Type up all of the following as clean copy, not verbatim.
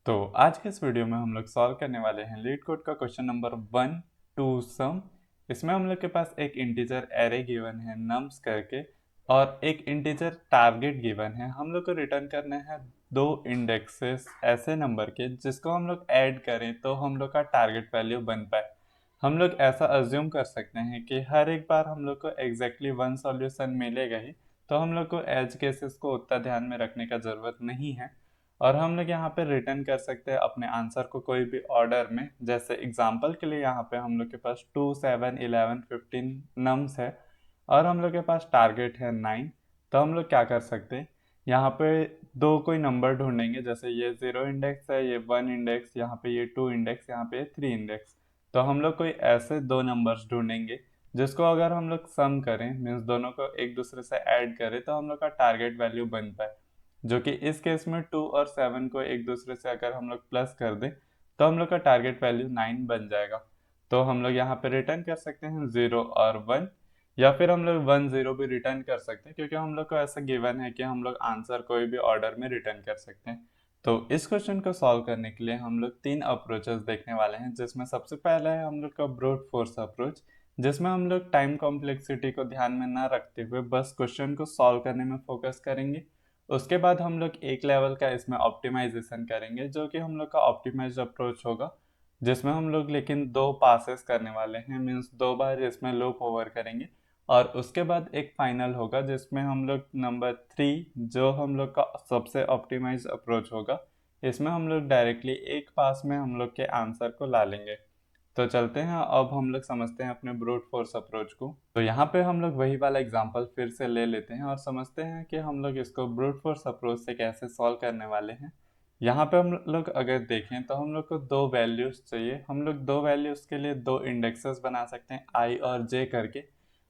तो आज के इस वीडियो में हम लोग सॉल्व करने वाले हैं लीड कोड का क्वेश्चन नंबर 1 टू सम। इसमें हम लोग के पास एक इंटीजर एरे गिवन है नम्स करके और एक इंटीजर टारगेट गिवन है। हम लोग को रिटर्न करने हैं दो इंडेक्सेस ऐसे नंबर के जिसको हम लोग ऐड करें तो हम लोग का टारगेट वैल्यू बन पाए। हम लोग ऐसा अज्यूम कर सकते हैं कि हर एक बार हम लोग को एग्जैक्टली वन सॉल्यूशन मिलेगा ही, तो हम लोग को एज केसेस को उतना ध्यान में रखने का ज़रूरत नहीं है और हम लोग यहाँ पे रिटर्न कर सकते हैं अपने आंसर को कोई भी ऑर्डर में। जैसे एग्जांपल के लिए यहाँ पे हम लोग के पास 2, 7, 11, 15 नम्स है और हम लोग के पास टारगेट है 9। तो हम लोग क्या कर सकते हैं, यहाँ पे दो कोई नंबर ढूंढेंगे। जैसे ये 0 इंडेक्स है, ये 1 इंडेक्स, यहाँ पे ये 2 इंडेक्स, यहाँ पे ये 3 इंडेक्स। तो हम लोग कोई ऐसे दो नंबर्स ढूंढेंगे जिसको अगर हम लोग सम करें, मीन्स दोनों को एक दूसरे से ऐड करें, तो हम लोग का टारगेट वैल्यू बन पाए। जो कि इस केस में 2 और 7 को एक दूसरे से अगर हम लोग प्लस कर दें तो हम लोग का टारगेट वैल्यू 9 बन जाएगा। तो हम लोग यहाँ पे रिटर्न कर सकते हैं 0 और 1, या फिर हम लोग 1 0 भी रिटर्न कर सकते हैं, क्योंकि हम लोग को ऐसा गिवन है कि हम लोग आंसर कोई भी ऑर्डर में रिटर्न कर सकते हैं। तो इस क्वेश्चन को सॉल्व करने के लिए हम लोग तीन अप्रोचेस देखने वाले हैं, जिसमें सबसे पहला है हम लोग का ब्रूट फोर्स अप्रोच, जिसमें हम लोग टाइम कॉम्प्लेक्सिटी को ध्यान में ना रखते हुए बस क्वेश्चन को सॉल्व करने में फोकस करेंगे। उसके बाद हम लोग एक लेवल का इसमें ऑप्टिमाइजेशन करेंगे, जो कि हम लोग का ऑप्टिमाइज्ड अप्रोच होगा, जिसमें हम लोग लेकिन दो पासेस करने वाले हैं, मीन्स दो बार इसमें लूप ओवर करेंगे। और उसके बाद एक फाइनल होगा जिसमें हम लोग नंबर 3, जो हम लोग का सबसे ऑप्टिमाइज अप्रोच होगा, इसमें हम लोग डायरेक्टली एक पास में हम लोग के आंसर को ला लेंगे। तो चलते हैं, अब हम लोग समझते हैं अपने ब्रूट फोर्स अप्रोच को। तो यहाँ पे हम लोग वही वाला एग्जांपल फिर से ले लेते हैं और समझते हैं कि हम लोग इसको ब्रूट फोर्स अप्रोच से कैसे सॉल्व करने वाले हैं। यहाँ पे हम लोग अगर देखें तो हम लोग को दो वैल्यूज चाहिए। हम लोग दो वैल्यूज के लिए दो इंडेक्सेस बना सकते हैं, आई और जे करके।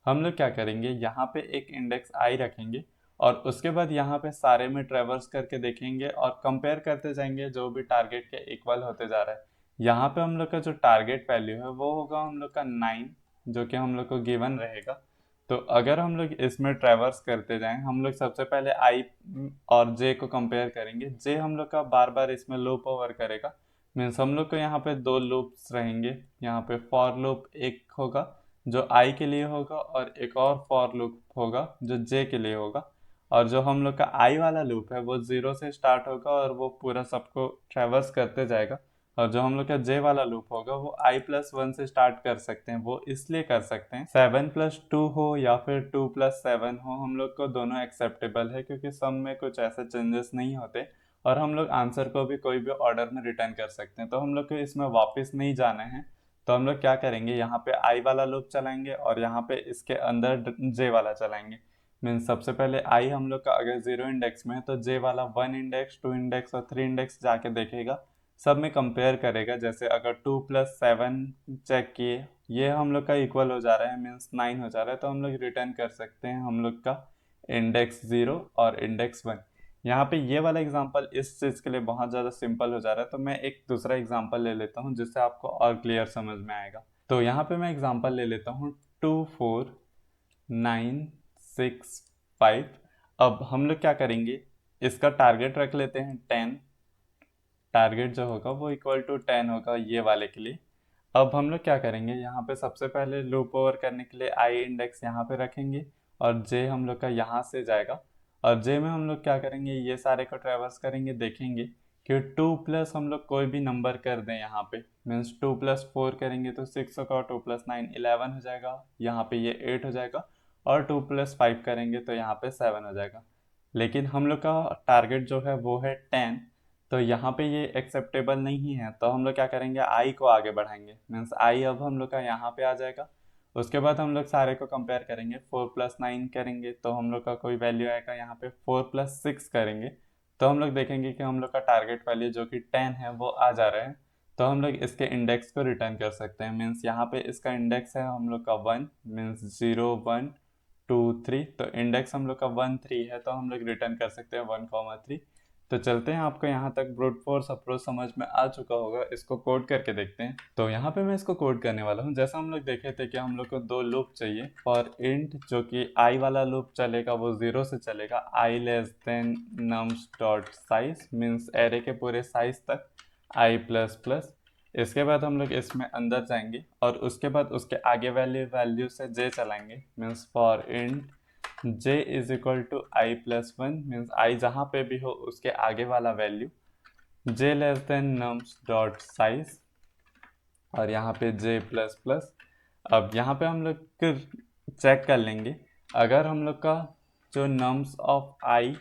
हम लोग क्या करेंगे, यहाँ पे एक इंडेक्स आई रखेंगे और उसके बाद यहाँ पे सारे में ट्रेवर्स करके देखेंगे और कंपेयर करते जाएंगे जो भी टारगेट के इक्वल होते जा रहा है। यहाँ पे हम लोग का जो टारगेट वैल्यू है वो होगा हम लोग का 9, जो कि हम लोग को गिवन रहेगा। तो अगर हम लोग इसमें ट्रेवर्स करते जाएं, हम लोग सबसे पहले आई और जे को कंपेयर करेंगे। जे हम लोग का बार बार इसमें लूप ओवर करेगा, मीन्स हम लोग को यहाँ पे दो लूप्स रहेंगे। यहाँ पे फॉर लूप एक होगा जो आई के लिए होगा और एक और फॉर लूप होगा जो जे के लिए होगा। और जो हम लोग का आई वाला लूप है वो 0 से स्टार्ट होगा और वो पूरा सबको ट्रेवर्स करते जाएगा। और जो हम लोग का जे वाला लूप होगा वो i+1 से स्टार्ट कर सकते हैं। वो इसलिए कर सकते हैं 7+2 हो या फिर 2+7 हो, हम लोग को दोनों एक्सेप्टेबल है, क्योंकि सम में कुछ ऐसे चेंजेस नहीं होते और हम लोग आंसर को भी कोई भी ऑर्डर में रिटर्न कर सकते हैं। तो हम लोग को इसमें वापस नहीं जाना है। तो हम लोग क्या करेंगे, यहाँ पे आई वाला लूप चलाएंगे और यहाँ पे इसके अंदर जे वाला चलाएंगे। मीन्स सबसे पहले आई हम लोग का अगर 0 इंडेक्स में है तो जे वाला 1 इंडेक्स, 2 इंडेक्स और 3 इंडेक्स जाके देखेगा, सब में कंपेयर करेगा। जैसे अगर 2+7 चेक किए, ये हम लोग का इक्वल हो जा रहा है, मीन्स 9 हो जा रहा है, तो हम लोग रिटर्न कर सकते हैं हम लोग का इंडेक्स 0 और इंडेक्स 1। यहाँ पे ये वाला एग्जांपल इस चीज़ के लिए बहुत ज़्यादा सिंपल हो जा रहा है, तो मैं एक दूसरा एग्जांपल ले लेता हूँ जिससे आपको और क्लियर समझ में आएगा। तो यहाँ पे मैं एग्जांपल ले लेता हूँ 2, 4, 9, 6, 5। अब हम लोग क्या करेंगे, इसका टारगेट रख लेते हैं 10। टारगेट जो होगा वो इक्वल टू 10 होगा ये वाले के लिए। अब हम लोग क्या करेंगे, यहाँ पे सबसे पहले लूप ओवर करने के लिए आई इंडेक्स यहाँ पे रखेंगे और जे हम लोग का यहाँ से जाएगा। और जे में हम लोग क्या करेंगे, ये सारे को ट्रेवर्स करेंगे, देखेंगे कि 2 प्लस हम लोग कोई भी नंबर कर दें यहाँ पे, मीन्स 2+4 करेंगे तो 6 होगा, 2+9 11 हो जाएगा, यहाँ पे ये 8 हो जाएगा, और 2+5 करेंगे तो यहाँ पे 7 हो जाएगा। लेकिन हम लोग का टारगेट जो है वो है 10, तो यहाँ पे ये एक्सेप्टेबल नहीं है। तो हम लोग क्या करेंगे, आई को आगे बढ़ाएंगे, मीन्स आई अब हम लोग का यहाँ पे आ जाएगा। उसके बाद हम लोग सारे को कंपेयर करेंगे, 4+9 करेंगे तो हम लोग का कोई वैल्यू आएगा। यहाँ पे 4+6 करेंगे तो हम लोग देखेंगे कि हम लोग का टारगेट वैल्यू जो कि 10 है वो आ जा रहा है। तो हम लोग इसके इंडेक्स को रिटर्न कर सकते हैं, मीन्स यहाँ पे इसका इंडेक्स है हम लोग का 1, मीन्स 0, 1, 2, 3। तो इंडेक्स हम लोग का 1, 3 है, तो हम लोग रिटर्न कर सकते हैं 1, 3। तो चलते हैं, आपको यहाँ तक ब्रूट फोर्स अप्रोच समझ में आ चुका होगा, इसको कोड करके देखते हैं। तो यहाँ पे मैं इसको कोड करने वाला हूँ। जैसा हम लोग देखे थे कि हम लोग को दो लूप चाहिए फॉर इंट, जो कि आई वाला लूप चलेगा वो 0 से चलेगा, i nums.size मीन्स एरे के पूरे साइज तक। आई प्लस प्लस। इसके बाद हम लोग इसमें अंदर जाएंगे और उसके बाद उसके आगे वाले वैल्यू से जे चलाएंगे, means for int j is equal to i plus one, means i जहाँ पे भी हो उसके आगे वाला value j less than nums dot size, और यहाँ पे j प्लस प्लस। अब यहाँ पे हम लोग चेक कर लेंगे, अगर हम लोग का जो nums ऑफ i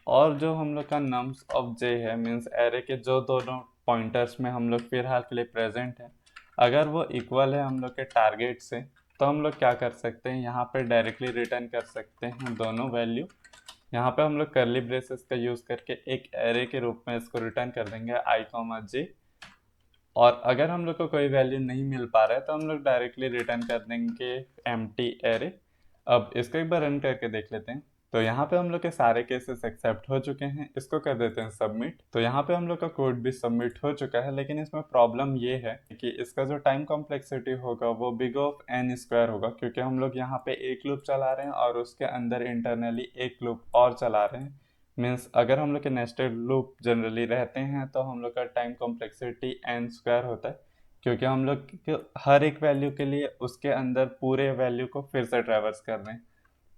और जो हम लोग का nums ऑफ j है, मीन्स एरे के जो दोनों पॉइंटर्स में हम लोग फिलहाल के लिए प्रेजेंट है, अगर वो इक्वल है हम लोग के टारगेट से, तो हम लोग क्या कर सकते हैं, यहाँ पे डायरेक्टली रिटर्न कर सकते हैं दोनों वैल्यू। यहाँ पे हम लोग कर्ली ब्रेसेस का यूज़ करके एक एरे के रूप में इसको रिटर्न कर देंगे आई कॉमा जे। और अगर हम लोग को कोई वैल्यू नहीं मिल पा रहा है तो हम लोग डायरेक्टली रिटर्न कर देंगे एम्प्टी एरे। अब इसको एक बार रन करके देख लेते हैं। तो यहाँ पे हम लोग के सारे केसेस एक्सेप्ट हो चुके हैं, इसको कर देते हैं सबमिट। तो यहाँ पे हम लोग का कोड भी सबमिट हो चुका है, लेकिन इसमें प्रॉब्लम ये है कि इसका जो टाइम कॉम्प्लेक्सिटी होगा वो बिग ऑफ एन स्क्वायर होगा, क्योंकि हम लोग यहाँ पे एक लूप चला रहे हैं और उसके अंदर इंटरनली एक लूप और चला रहे हैं। मीन्स अगर हम लोग के नेस्टेड लूप जनरली रहते हैं तो हम लोग का टाइम कॉम्प्लेक्सिटी एन स्क्वायर होता है, क्योंकि हम लोग हर एक वैल्यू के लिए उसके अंदर पूरे वैल्यू को फिर से ट्रैवर्स कर रहे हैं।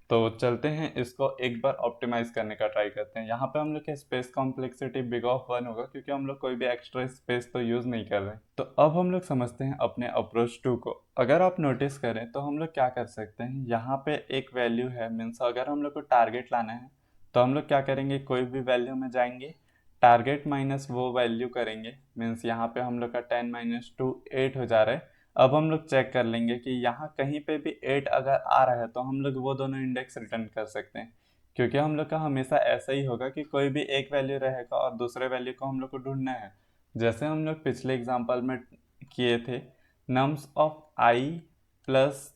तो चलते हैं इसको एक बार ऑप्टिमाइज करने का ट्राई करते हैं। यहाँ पे हम लोग के space complexity big of one होगा, क्योंकि हम लोग कोई भी एक्स्ट्रा स्पेस तो यूज़ नहीं कर रहे। तो अब हम लोग समझते हैं अपने अप्रोच टू को। अगर आप नोटिस करें तो हम लोग क्या कर सकते हैं, यहाँ पे एक वैल्यू है, मीन्स अगर हम लोग को टारगेट लाना है तो हम लोग क्या करेंगे, कोई भी वैल्यू में जाएंगे, टारगेट माइनस वो वैल्यू करेंगे, मीन्स यहाँ पे हम लोग का 10 माइनस 2 8 हो जा रहा है। अब हम लोग चेक कर लेंगे कि यहाँ कहीं पे भी 8 अगर आ रहा है तो हम लोग वो दोनों इंडेक्स रिटर्न कर सकते हैं, क्योंकि हम लोग का हमेशा ऐसा ही होगा कि कोई भी एक वैल्यू रहेगा और दूसरे वैल्यू को हम लोग को ढूंढना है। जैसे हम लोग पिछले एग्जांपल में किए थे, nums of i plus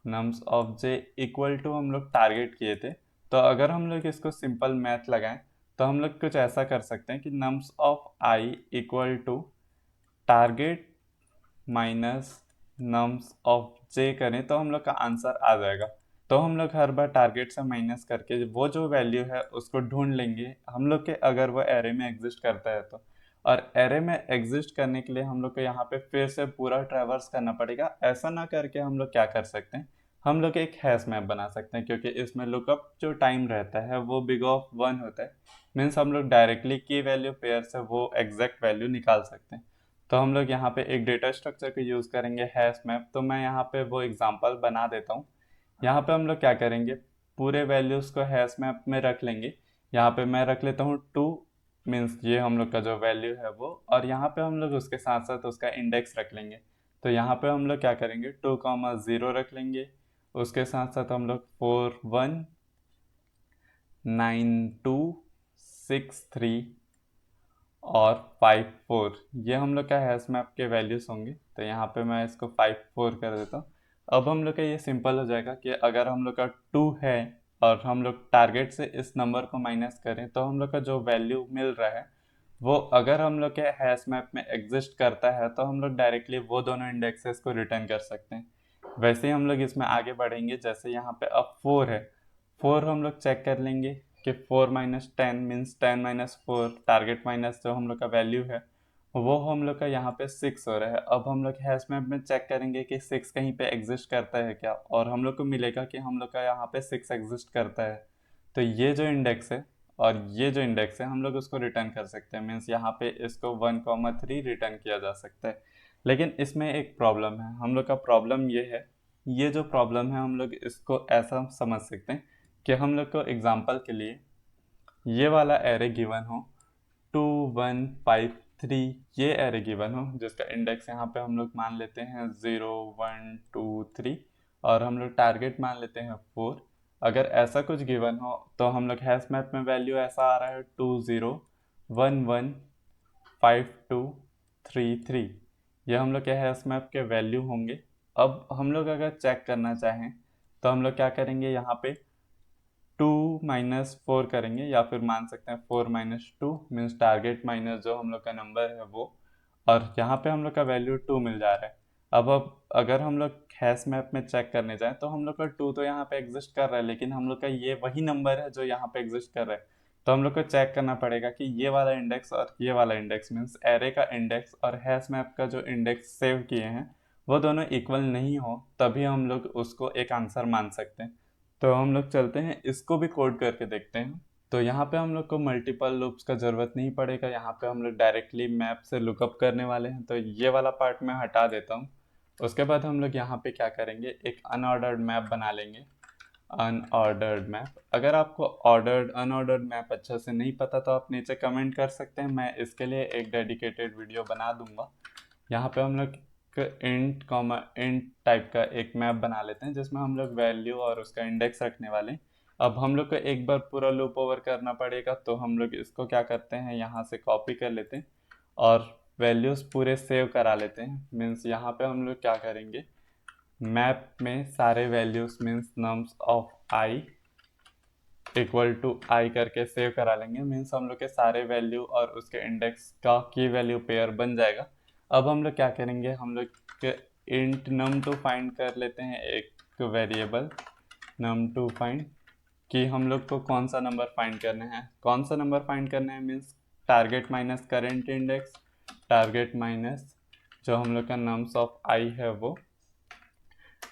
nums of j equal to हम लोग टारगेट किए थे। तो अगर हम लोग इसको सिंपल मैथ लगाएं तो हम लोग कुछ ऐसा कर सकते हैं कि nums of I equal to target minus nums of J करें तो हम लोग का आंसर आ जाएगा। तो हम लोग हर बार टारगेट से माइनस करके वो जो वैल्यू है उसको ढूंढ लेंगे हम लोग के, अगर वो एरे में एग्जिस्ट करता है तो। और एरे में एग्जिस्ट करने के लिए हम लोग को यहाँ पे फिर से पूरा ट्रैवर्स करना पड़ेगा। ऐसा ना करके हम लोग क्या कर सकते हैं, हम लोग एक हैश मैप बना सकते हैं, क्योंकि इसमें लुकअप जो टाइम रहता है वो बिग ऑफ वन होता है। मीन्स हम लोग डायरेक्टली की वैल्यू पेयर से वो एग्जैक्ट वैल्यू निकाल सकते हैं। तो हम लोग यहाँ पे एक डेटा स्ट्रक्चर को यूज़ करेंगे हैश मैप। तो मैं यहाँ पे वो एग्जांपल बना देता हूँ। यहाँ पे हम लोग क्या करेंगे, पूरे वैल्यूज़ को हैश मैप में रख लेंगे। यहाँ पे मैं रख लेता हूँ 2, मीन्स ये हम लोग का जो वैल्यू है वो, और यहाँ पे हम लोग उसके साथ साथ उसका इंडेक्स रख लेंगे। तो यहाँ पे हम लोग क्या करेंगे, 2,0 रख लेंगे, उसके साथ साथ हम लोग 4 1 9 2 6 3 और 5 4, ये हम लोग का हैश मैप के वैल्यूज होंगे। तो यहाँ पे मैं इसको 5 4 कर देता हूँ। अब हम लोग का ये सिंपल हो जाएगा कि अगर हम लोग का 2 है और हम लोग टारगेट से इस नंबर को माइनस करें तो हम लोग का जो वैल्यू मिल रहा है वो अगर हम लोग के हैश मैप में एग्जिस्ट करता है तो हम लोग डायरेक्टली वो दोनों इंडेक्सेस को रिटर्न कर सकते हैं। वैसे ही हम लोग इसमें आगे बढ़ेंगे। जैसे यहाँ पे अब 4 है, 4 हम लोग चेक कर लेंगे कि 4 minus 10 means 10 minus 4, target minus जो हम लोग का वैल्यू है वो हम लोग का यहाँ पे 6 हो रहा है। अब हम लोग हैश मैप में चेक करेंगे कि 6 कहीं पे एग्जिस्ट करता है क्या, और हम लोग को मिलेगा कि हम लोग का यहाँ पे 6 एग्जिस्ट करता है। तो ये जो इंडेक्स है और ये जो इंडेक्स है हम लोग उसको रिटर्न कर सकते हैं, मीन्स यहाँ पे इसको 1,3 रिटर्न किया जा सकता है। लेकिन इसमें एक प्रॉब्लम है, हम लोग का प्रॉब्लम ये है, ये जो प्रॉब्लम है हम लोग इसको ऐसा समझ सकते हैं कि हम लोग को एग्जांपल के लिए ये वाला एरे गिवन हो 2 1 5 3, ये एरे गिवन हो जिसका इंडेक्स यहाँ पे हम लोग मान लेते हैं 0 1 2 3 और हम लोग टारगेट मान लेते हैं 4। अगर ऐसा कुछ गिवन हो तो हम लोग हैश मैप में वैल्यू ऐसा आ रहा है 2 0 1 1 5 2 3 3, ये हम लोग के हैश मैप के वैल्यू होंगे। अब हम लोग अगर चेक करना चाहें तो हम लोग क्या करेंगे, यहाँ पे 2 माइनस 4 करेंगे, या फिर मान सकते हैं 4 माइनस 2, मीन्स टारगेट माइनस जो हम लोग का नंबर है वो, और यहाँ पे हम लोग का वैल्यू 2 मिल जा रहा है। अब अगर हम लोग हैश मैप में चेक करने जाएं तो हम लोग का 2 तो यहाँ पे एग्जिस्ट कर रहा है, लेकिन हम लोग का ये वही नंबर है जो यहाँ पे एग्जिस्ट कर रहा है। तो हम लोग को चेक करना पड़ेगा कि ये वाला इंडेक्स और ये वाला इंडेक्स मीन्स एरे का इंडेक्स और हैश मैप का जो इंडेक्स सेव किए हैं वो दोनों इक्वल नहीं हो, तभी हम लोग उसको एक आंसर मान सकते हैं। तो हम लोग चलते हैं इसको भी कोड करके देखते हैं। तो यहाँ पे हम लोग को मल्टीपल लूप्स का ज़रूरत नहीं पड़ेगा, यहाँ पे हम लोग डायरेक्टली मैप से लुकअप करने वाले हैं, तो ये वाला पार्ट मैं हटा देता हूँ। उसके बाद हम लोग यहाँ पे क्या करेंगे, एक अनऑर्डर्ड मैप बना लेंगे। अनऑर्डर्ड मैप, अगर आपको ऑर्डर्ड अनऑर्डर्ड मैप अच्छा से नहीं पता तो आप नीचे कमेंट कर सकते हैं, मैं इसके लिए एक डेडिकेटेड वीडियो बना दूंगा। यहाँ पे हम लोग इंट कॉमा इंट टाइप का एक मैप बना लेते हैं जिसमें हम लोग वैल्यू और उसका इंडेक्स रखने वाले हैं। अब हम लोग को एक बार पूरा लूप ओवर करना पड़ेगा, तो हम लोग इसको क्या करते हैं, यहाँ से कॉपी कर लेते हैं और वैल्यूज़ पूरे सेव करा लेते हैं। मीन्स यहाँ पे हम लोग क्या करेंगे, मैप में सारे values means nums of I equal to I करके सेव करा लेंगे। मीन्स हम लोग के सारे वैल्यू और उसके इंडेक्स का की वैल्यू पेयर बन जाएगा। अब हम लोग क्या करेंगे, हम लोग इंट नम टू फाइंड कर लेते हैं, एक वेरिएबल नम टू फाइंड कि हम लोग को कौन सा नंबर फाइंड करना है। कौन सा नंबर फाइंड करना है means target minus current index, target minus जो हम लोग का नम्स ऑफ आई है वो।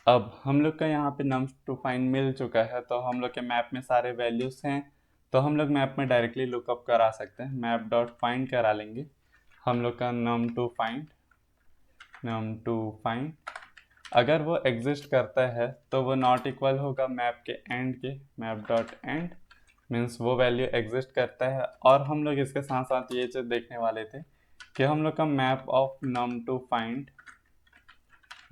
अब हम लोग का यहाँ पे नम्स टू फाइंड मिल चुका है, तो हम लोग के मैप में सारे वैल्यूज हैं, तो हम लोग मैप में डायरेक्टली लुकअप करा सकते हैं। मैप डॉट फाइंड करा लेंगे हम लोग का नम टू फाइंड। अगर वो एग्जिस्ट करता है तो वो नॉट इक्वल होगा मैप के एंड के, मैप डॉट एंड मीन्स वो वैल्यू एग्जिस्ट करता है। और हम लोग इसके साथ साथ ये चीज़ देखने वाले थे कि हम लोग का map of num to find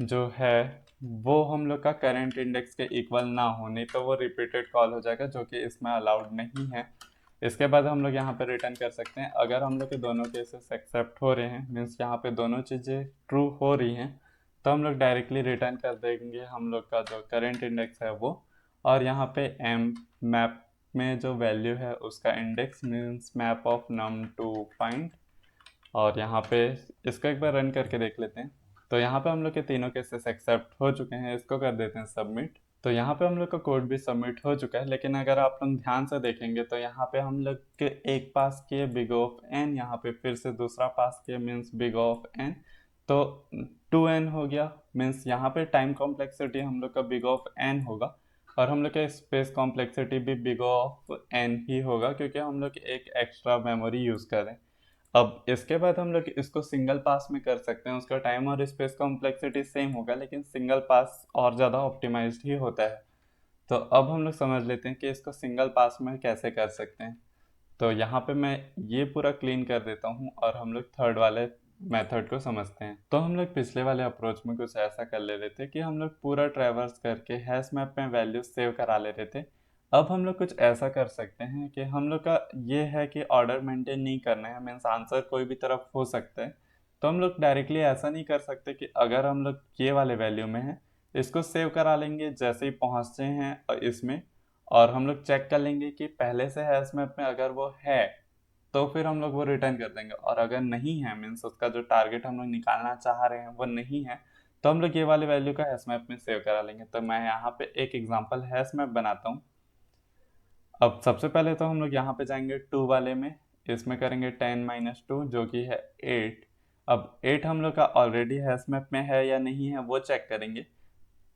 जो है वो हम लोग का करंट इंडेक्स के इक्वल ना हो, नहीं तो वो रिपीटेड कॉल हो जाएगा जो कि इसमें अलाउड नहीं है। इसके बाद हम लोग यहाँ पे रिटर्न कर सकते हैं अगर हम लोग के दोनों केसेस एक्सेप्ट हो रहे हैं, मीन्स यहाँ पे दोनों चीज़ें ट्रू हो रही हैं, तो हम लोग डायरेक्टली रिटर्न कर देंगे हम लोग का जो करंट इंडेक्स है वो। और यहाँ पे एम मैप में जो वैल्यू है उसका index means map of num to find. और यहाँ पे इसको एक बार रन करके देख लेते हैं। तो यहाँ पे हम लोग के तीनों केसेस एक्सेप्ट हो चुके हैं, इसको कर देते हैं सबमिट। तो यहाँ पे हम लोग का कोड भी सबमिट हो चुका है, लेकिन अगर आप लोग ध्यान से देखेंगे तो यहाँ पे हम लोग के एक पास किए बिग ऑफ एन, यहाँ पे फिर से दूसरा पास किए मीन्स बिग ऑफ एन, तो 2n हो गया। मीन्स यहाँ पे टाइम कॉम्प्लेक्सिटी हम लोग का बिग ऑफ एन होगा और हम लोग का स्पेस कॉम्प्लेक्सिटी भी बिग ऑफ एन ही होगा, क्योंकि हम लोग एक एक्स्ट्रा मेमोरी यूज़ करें। अब इसके बाद हम लोग इसको सिंगल पास में कर सकते हैं, उसका टाइम और स्पेस कॉम्प्लेक्सिटी सेम होगा, लेकिन सिंगल पास और ज़्यादा ऑप्टिमाइज्ड ही होता है। तो अब हम लोग समझ लेते हैं कि इसको सिंगल पास में कैसे कर सकते हैं। तो यहाँ पे मैं ये पूरा क्लीन कर देता हूँ और हम लोग थर्ड वाले मेथड को समझते हैं। तो हम लोग पिछले वाले अप्रोच में कुछ ऐसा कर ले रहे थे कि हम लोग पूरा ट्रैवर्स करके हैश मैप में वैल्यू सेव करा ले रहे थे। अब हम लोग कुछ ऐसा कर सकते हैं कि हम लोग का ये है कि ऑर्डर मेंटेन नहीं करना है, मीन्स आंसर कोई भी तरफ हो सकता है। तो हम लोग डायरेक्टली ऐसा नहीं कर सकते कि अगर हम लोग ये वाले वैल्यू में है इसको सेव करा लेंगे जैसे ही पहुँचते हैं और इसमें, और हम लोग चेक कर लेंगे कि पहले से हैश मैप में अगर वो है तो फिर हम लोग वो रिटर्न कर देंगे, और अगर नहीं है मीन्स उसका जो टारगेट हम लोग निकालना चाह रहे हैं वो नहीं है, तो हम लोग ये वाले वैल्यू का हैश मैप में सेव करा लेंगे। तो मैं यहाँ पे एक एग्जांपल हैश मैप बनाता हूँ। अब सबसे पहले तो हम लोग यहाँ पे जाएंगे 2 वाले में, इसमें करेंगे 10 - 2 जो कि है 8। अब 8 हम लोग का ऑलरेडी हैश मैप में है या नहीं है वो चेक करेंगे,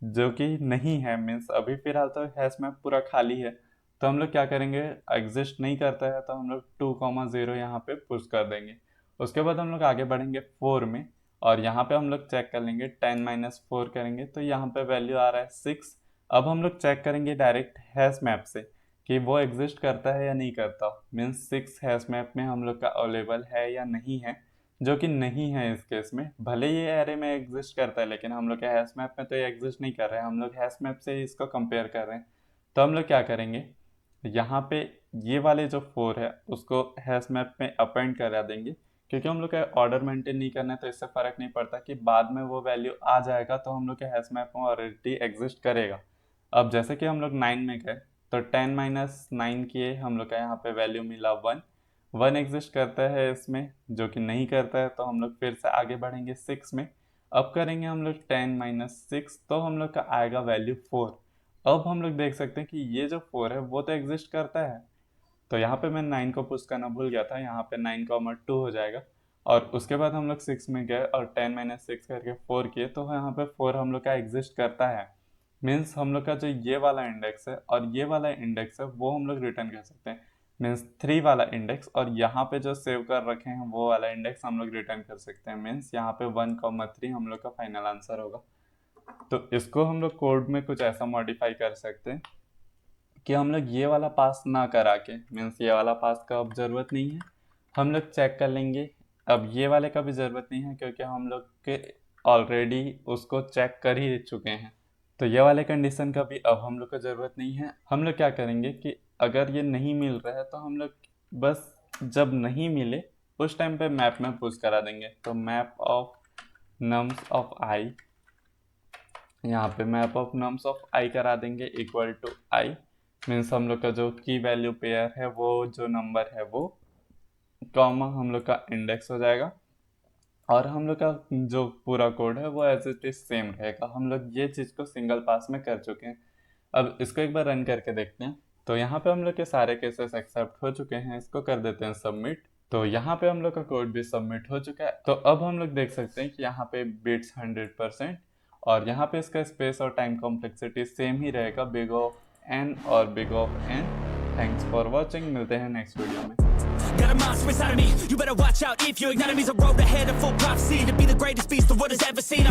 जो कि नहीं है मीन्स अभी फिलहाल तो हैश मैप पूरा खाली है। तो हम लोग क्या करेंगे, एग्जिस्ट नहीं करता है तो हम लोग 2,0 यहाँ पे पुश कर देंगे। उसके बाद हम लोग आगे बढ़ेंगे 4 में, और यहाँ पे हम लोग चेक कर लेंगे 10 - 4 करेंगे तो यहाँ पे वैल्यू आ रहा है 6। अब हम लोग चेक करेंगे डायरेक्ट हैश मैप से कि वो एग्जिस्ट करता है या नहीं करता, मीन्स 6 हैश मैप में हम लोग का अवेलेबल है या नहीं है, जो कि नहीं है इस केस में। भले ये एरे में एग्जिस्ट करता है लेकिन हम लोग के हैश मैप में तो ये एग्जिस्ट नहीं कर रहे हैं, हम लोग हैश मैप से ही इसको कंपेयर कर रहे हैं। तो हम लोग क्या करेंगे, यहाँ पे ये वाले जो 4 है उसको हैश मैप में अपेंड करा देंगे, क्योंकि हम लोग का ऑर्डर मेंटेन नहीं करना है तो इससे फ़र्क नहीं पड़ता कि बाद में वो वैल्यू आ जाएगा तो हम लोग के हैश मैप में ऑलरेडी एग्जिस्ट करेगा। अब जैसे कि हम लोग 9 में गए तो 10 - 9 किए, हम लोग का यहाँ पे वैल्यू मिला 1। 1 एग्जिस्ट करता है इसमें, जो कि नहीं करता है, तो हम लोग फिर से आगे बढ़ेंगे 6 में। अब करेंगे हम लोग 10 - 6 तो हम लोग का आएगा वैल्यू 4। अब हम लोग देख सकते हैं कि ये जो 4 है वो तो एग्जिस्ट करता है, तो यहाँ पे मैं 9 को पुश करना भूल गया था, यहाँ पे 9, 2 हो जाएगा। और उसके बाद हम लोग 6 में गए और 10 - 6 करके 4 किए, तो यहाँ पे 4 हम लोग का एग्जिस्ट करता है। मीन्स हम लोग का जो ये वाला इंडेक्स है और ये वाला इंडेक्स है वो हम लोग रिटर्न कर सकते हैं। मीन्स 3 वाला इंडेक्स और यहाँ पे जो सेव कर रखे हैं वो वाला इंडेक्स हम लोग रिटर्न कर सकते हैं। मीन्स यहाँ पे 1, 3 हम लोग का फाइनल आंसर होगा। तो इसको हम लोग कोड में कुछ ऐसा मॉडिफाई कर सकते हैं कि हम लोग ये वाला पास ना करा के, मीन्स ये वाला पास का अब ज़रूरत नहीं है, हम लोग चेक कर लेंगे। अब ये वाले का भी ज़रूरत नहीं है क्योंकि हम लोग के ऑलरेडी उसको चेक कर ही चुके हैं। तो ये वाले कंडीशन का भी अब हम लोग को ज़रूरत नहीं है। हम लोग क्या करेंगे कि अगर ये नहीं मिल रहा है तो हम लोग बस जब नहीं मिले उस टाइम पे मैप में पुश करा देंगे। तो मैप ऑफ नम्स ऑफ आई, यहाँ पे मैप ऑफ नम्स ऑफ आई करा देंगे इक्वल टू आई। मीन्स हम लोग का जो की वैल्यू पेयर है वो जो नंबर है वो कॉमा हम लोग का इंडेक्स हो जाएगा और हम लोग का जो पूरा कोड है वो एज इट इज सेम रहेगा। हम लोग ये चीज़ को सिंगल पास में कर चुके हैं। अब इसको एक बार रन करके देखते हैं। तो यहाँ पे हम लोग के सारे केसेस एक्सेप्ट हो चुके हैं, इसको कर देते हैं सबमिट। तो यहाँ पे हम लोग का कोड भी सबमिट हो चुका है। तो अब हम लोग देख सकते हैं कि यहाँ पे बिट्स 100% और यहाँ पे इसका स्पेस और टाइम कॉम्प्लेक्सिटी सेम ही रहेगा, बिग ऑफ एन और big of n. Thanks for watching, मिलते हैं नेक्स्ट वीडियो में। Got a monster inside of me. You better watch out if you ignite me. There's a road ahead, a full prophecy to be the greatest beast the world has ever seen.